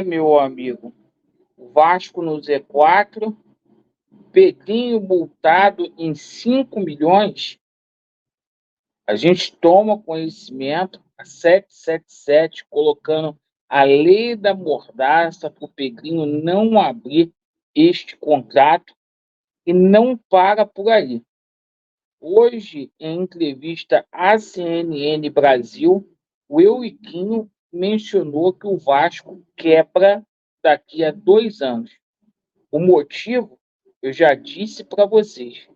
Meu amigo, o Vasco no Z4, Pedrinho multado em 5 milhões, a gente toma conhecimento, a 777, colocando a lei da mordaça para o Pedrinho não abrir este contrato e não para por aí. Hoje, em entrevista à CNN Brasil, o Euriquinho mencionou que o Vasco quebra daqui a 2 anos. O motivo, eu já disse para vocês,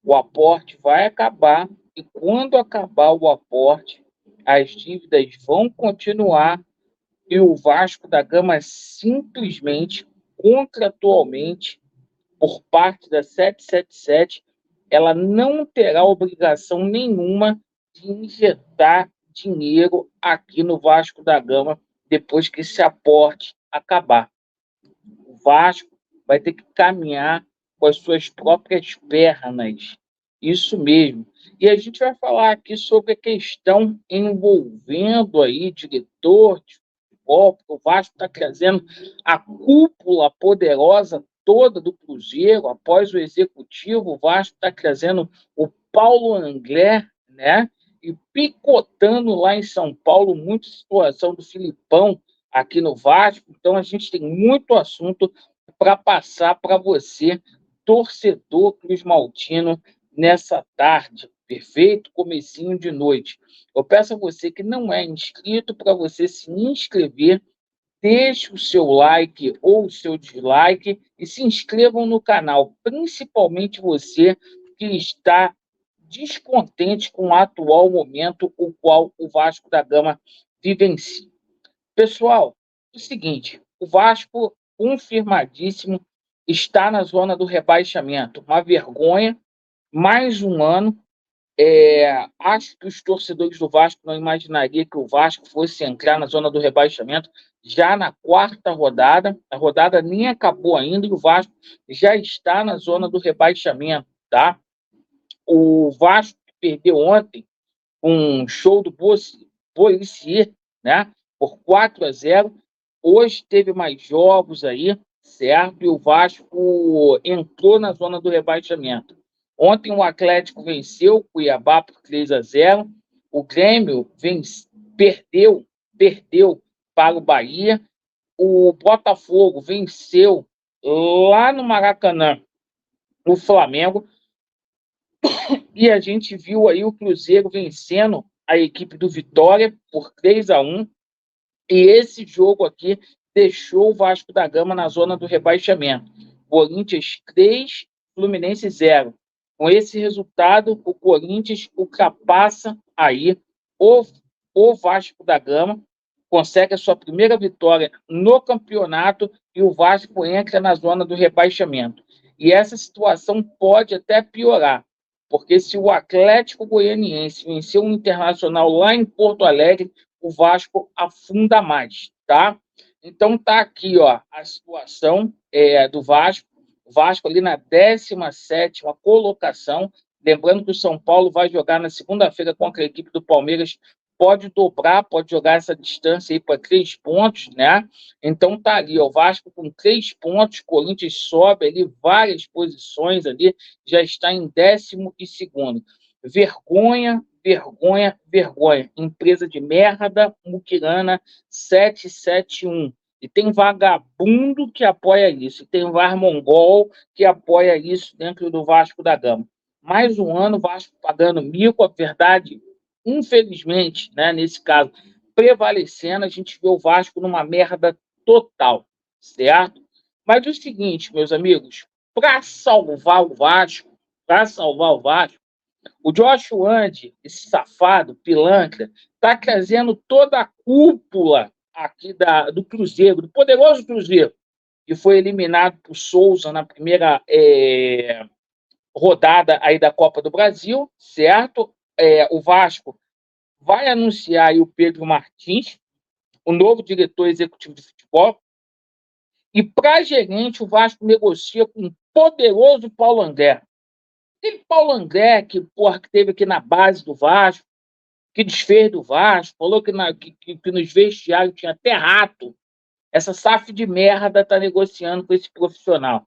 o aporte vai acabar e quando acabar o aporte, as dívidas vão continuar e o Vasco da Gama simplesmente, contratualmente, por parte da 777, ela não terá obrigação nenhuma de injetar dinheiro aqui no Vasco da Gama depois que esse aporte acabar. O Vasco vai ter que caminhar com as suas próprias pernas. Isso mesmo. E a gente vai falar aqui sobre a questão envolvendo aí diretor de futebol, porque o Vasco está trazendo a cúpula poderosa toda do Cruzeiro, após o executivo, o Vasco está trazendo o Paulo Anglé, né? E picotando lá em São Paulo, muita situação do Filipão aqui no Vasco. Então a gente tem muito assunto para passar para você, torcedor Cruz Maltino, nessa tarde. Perfeito? Comecinho de noite. Eu peço a você que não é inscrito para você se inscrever, deixe o seu like ou o seu dislike e se inscrevam no canal, principalmente você que está descontente com o atual momento o qual o Vasco da Gama vivencia. Pessoal, é o seguinte, o Vasco, confirmadíssimo, está na zona do rebaixamento. Uma vergonha, mais um ano. Acho que os torcedores do Vasco não imaginariam que o Vasco fosse entrar na zona do rebaixamento já na quarta rodada. A rodada nem acabou ainda e o Vasco já está na zona do rebaixamento, tá? O Vasco perdeu ontem um show do Boissier, né? Por 4-0. Hoje teve mais jogos aí, certo? E o Vasco entrou na zona do rebaixamento. Ontem o Atlético venceu o Cuiabá por 3-0. O Grêmio perdeu para o Bahia. O Botafogo venceu lá no Maracanã o Flamengo. E a gente viu aí o Cruzeiro vencendo a equipe do Vitória por 3-1. E esse jogo aqui deixou o Vasco da Gama na zona do rebaixamento. Corinthians 3, Fluminense 0. Com esse resultado, o Corinthians ultrapassa aí o, o Vasco da Gama, consegue a sua primeira vitória no campeonato e o Vasco entra na zona do rebaixamento. E essa situação pode até piorar, porque se o Atlético Goianiense vencer o Internacional lá em Porto Alegre, o Vasco afunda mais, tá? Então tá aqui, ó, a situação do Vasco. O Vasco ali na 17ª colocação. Lembrando que o São Paulo vai jogar na segunda-feira contra a equipe do Palmeiras. Pode dobrar, pode jogar essa distância aí para 3 pontos, né? Então tá ali, ó, o Vasco com 3 pontos, Corinthians sobe ali várias posições ali, já está em 12º. Vergonha, vergonha, vergonha. Empresa de merda, muquirana 771. E tem vagabundo que apoia isso. E tem VAR mongol que apoia isso dentro do Vasco da Gama. Mais um ano, o Vasco pagando mico, a verdade, infelizmente, né, nesse caso, prevalecendo, a gente vê o Vasco numa merda total, certo? Mas é o seguinte, meus amigos, para salvar o Vasco, o Josh Wand, esse safado, pilantra, está trazendo toda a cúpula aqui do Cruzeiro, do poderoso Cruzeiro, que foi eliminado por Souza na primeira rodada aí da Copa do Brasil, certo? O Vasco vai anunciar aí o Pedro Martins, o novo diretor executivo de futebol, e para gerente o Vasco negocia com o poderoso Paulo André. Aquele Paulo André que, porra, que teve aqui na base do Vasco, que desfez do Vasco, falou que nos vestiários tinha até rato. Essa SAF de merda está negociando com esse profissional.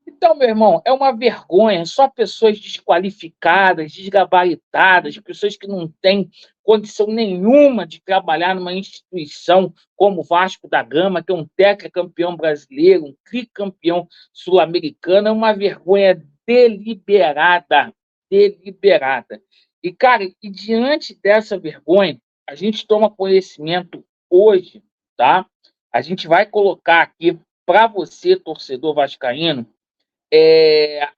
Então, meu irmão, é uma vergonha, só pessoas desqualificadas, desgabaritadas, pessoas que não têm condição nenhuma de trabalhar numa instituição como o Vasco da Gama, que é um tetracampeão brasileiro, um tricampeão sul-americano, é uma vergonha deliberada, deliberada. E, cara, e diante dessa vergonha, a gente toma conhecimento hoje, tá? A gente vai colocar aqui para você, torcedor vascaíno,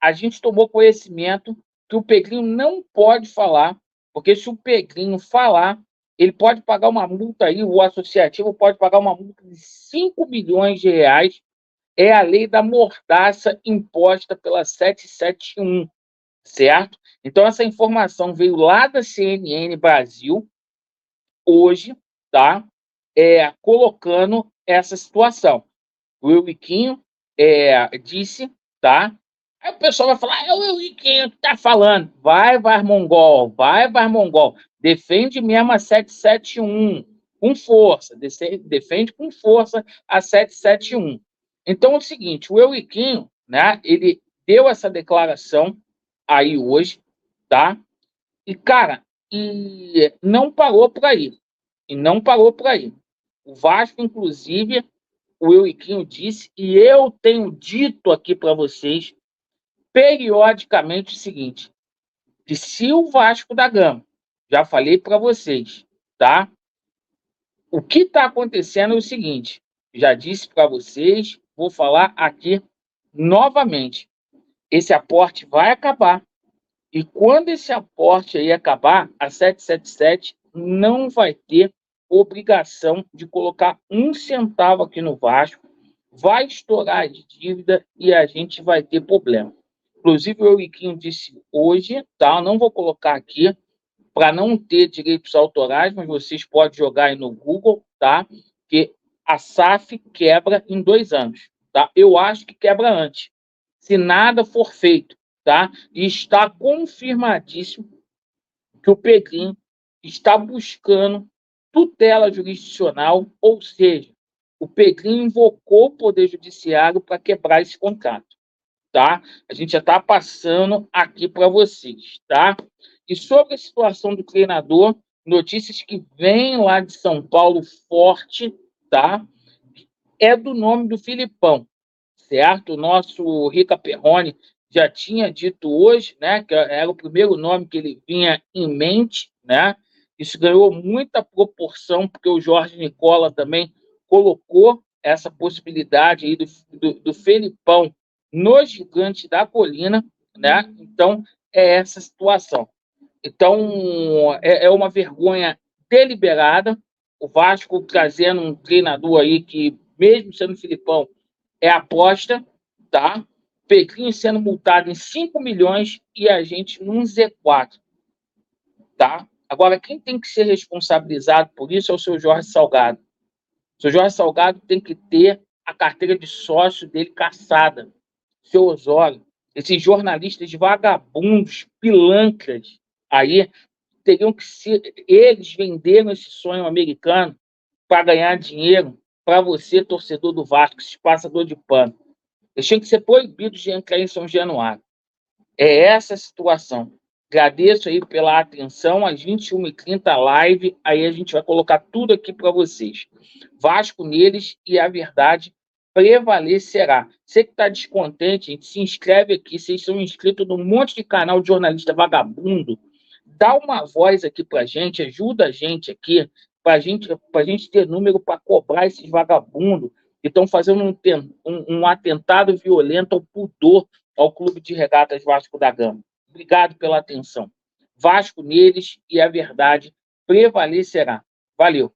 a gente tomou conhecimento que o Pedrinho não pode falar, porque se o Pedrinho falar, ele pode pagar uma multa aí, o associativo pode pagar uma multa de 5 milhões de reais, é a lei da mordaça imposta pela 771, certo? Então, essa informação veio lá da CNN Brasil, hoje, tá? Colocando essa situação. O Euriquinho disse, tá? Aí o pessoal vai falar, é o Euriquinho que tá falando. Vai, Mongol, vai, Mongol. Defende mesmo a 771, com força, defende com força a 771. Então é o seguinte, o Euriquinho, né, ele deu essa declaração aí hoje, tá? E, cara, e não parou por aí. E não parou por aí. O Vasco, inclusive, o Euriquinho disse, e eu tenho dito aqui para vocês, periodicamente, o seguinte, que se o Vasco da Gama, já falei para vocês, tá? O que está acontecendo é o seguinte, já disse para vocês, vou falar aqui novamente, esse aporte vai acabar, e quando esse aporte aí acabar, a 777 não vai ter obrigação de colocar um centavo aqui no Vasco, vai estourar de dívida e a gente vai ter problema. Inclusive, o Euriquinho disse hoje, tá? Eu não vou colocar aqui para não ter direitos autorais, mas vocês podem jogar aí no Google, tá? Que a SAF quebra em 2 anos, tá? Eu acho que quebra antes, se nada for feito, tá? E está confirmadíssimo que o Pedrinho está buscando tutela jurisdicional, ou seja, o Pedrinho invocou o Poder Judiciário para quebrar esse contrato, tá? A gente já está passando aqui para vocês, tá? E sobre a situação do treinador, notícias que vêm lá de São Paulo forte, tá? É do nome do Filipão, certo? O nosso Rica Perrone já tinha dito hoje, né, que era o primeiro nome que ele vinha em mente, né? Isso ganhou muita proporção, porque o Jorge Nicola também colocou essa possibilidade aí do Felipão no Gigante da Colina, né? Então, é essa situação. Então, é uma vergonha deliberada, o Vasco trazendo um treinador aí que, mesmo sendo Filipão, é aposta, tá? Pedrinho sendo multado em 5 milhões e a gente num Z4, tá? Agora, quem tem que ser responsabilizado por isso é o seu Jorge Salgado. O seu Jorge Salgado tem que ter a carteira de sócio dele caçada. Seu Osório, esses jornalistas vagabundos, pilantras, aí teriam que ser, eles venderam esse sonho americano para ganhar dinheiro para você, torcedor do Vasco, esse passador de pano. Eles tinham que ser proibidos de entrar em São Januário. É essa a situação. Agradeço aí pela atenção, às 21h30 live, aí a gente vai colocar tudo aqui para vocês. Vasco neles e a verdade prevalecerá. Você que está descontente, gente, se inscreve aqui, vocês são inscritos num monte de canal de jornalista vagabundo, dá uma voz aqui para a gente, ajuda a gente aqui, para gente ter número para cobrar esses vagabundos que estão fazendo um atentado violento ao pudor ao Clube de Regatas Vasco da Gama. Obrigado pela atenção. Vasco neles e a verdade prevalecerá. Valeu.